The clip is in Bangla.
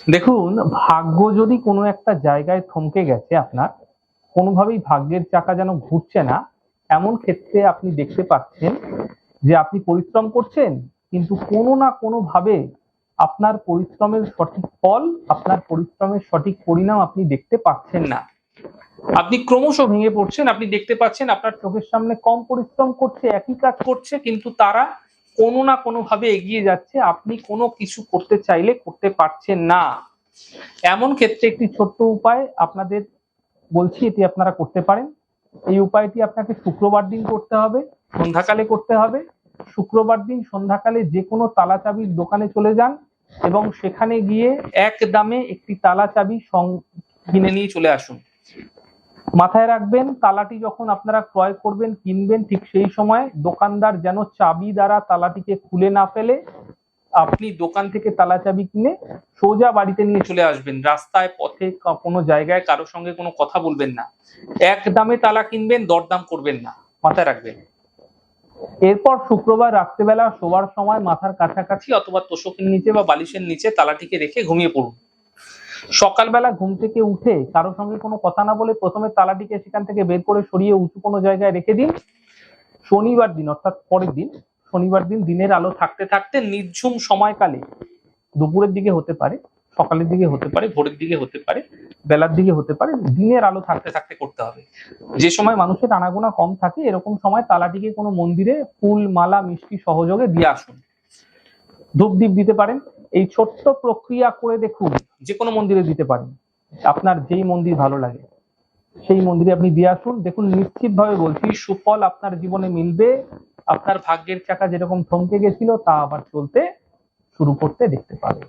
দেখুন, ভাগ্য যদি কোনো একটা জায়গায় থমকে গেছে, আপনার কোনোভাবেই ভাগ্যের চাকা যেন ঘুরছে না, এমন ক্ষেত্রে আপনি দেখতে পাচ্ছেন যে আপনি পরিশ্রম করছেন, কিন্তু কোনো না কোনোভাবে আপনার পরিশ্রমের সঠিক ফল, আপনার পরিশ্রমের সঠিক পরিণাম আপনি দেখতে পাচ্ছেন না। আপনি ক্রমশ ভেঙে পড়ছেন। আপনি দেখতে পাচ্ছেন আপনার চোখের সামনে কম পরিশ্রম করছে, একই কাজ করছে, কিন্তু তারা কোনো না কোনোভাবে এগিয়ে যাচ্ছে। আপনি কোনো কিছু করতে চাইলে করতে পারছেন না। এমন ক্ষেত্রে একটি ছোট্ট উপায় আপনাদের বলছি, এটি আপনারা করতে পারেন। এই উপায়টি আপনাকে শুক্রবার দিন করতে হবে, সন্ধ্যাকালে করতে হবে। শুক্রবার দিন সন্ধ্যাকালে যে কোনো তালা চাবির দোকানে চলে যান এবং সেখানে গিয়ে এক দামে একটি তালা চাবি কিনে নিয়ে চলে আসুন। মাথায় রাখবেন, তালাটি যখন আপনারা ক্রয় করবেন, কিনবেন, ঠিক সেই সময় দোকানদার যেন চাবি দ্বারা তালাটিকে খুলে না ফেলে। আপনি দোকান থেকে তালা চাবি কিনে সোজা বাড়িতে নিয়ে চলে আসবেন। রাস্তায়, পথে, কোনো জায়গায় কারোর সঙ্গে কোনো কথা বলবেন না। এক দামে তালা কিনবেন, দরদাম করবেন না, মাথায় রাখবেন। এরপর শুক্রবার রাত্রেবেলা শোবার সময় মাথার কাছাকাছি অথবা তোশকের নিচে বা বালিশের নিচে তালাটিকে রেখে ঘুমিয়ে পড়ুন। সকালবেলা ঘুম থেকে উঠে কারোর সঙ্গে কোনো কথা না বলে প্রথমে তালাটিকে সেখান থেকে বের করে সরিয়ে উঁচু কোনো জায়গায় রেখে দিন। শনিবার দিন, অর্থাৎ পরের দিন, শনিবার দিন দিনের আলো থাকতে থাকতে নির্ঝুম সময়কালে, দুপুরের দিকে হতে পারে, সকালের দিকে হতে পারে, ভোরের দিকে হতে পারে, বেলার দিকে হতে পারে, দিনের আলো থাকতে থাকতে করতে হবে। যে সময় মানুষের আনাগোনা কম থাকে, এরকম সময় তালাটিকে কোনো মন্দিরে ফুল, মালা, মিষ্টি সহযোগে দিয়ে আসুন। ধূপ দ্বীপ দিতে পারেন। এই ছোট্ট প্রক্রিয়া করে দেখুন, যে কোনো মন্দিরে দিতে পারেন, আপনার যেই মন্দির ভালো লাগে সেই মন্দিরে আপনি দিয়ে আসুন। দেখুন, নিশ্চিতভাবে বলছি, সুফল আপনার জীবনে মিলবে। আপনার ভাগ্যের চাকা যেরকম থমকে গেছিল তা আবার চলতে শুরু করতে দেখতে পাবেন।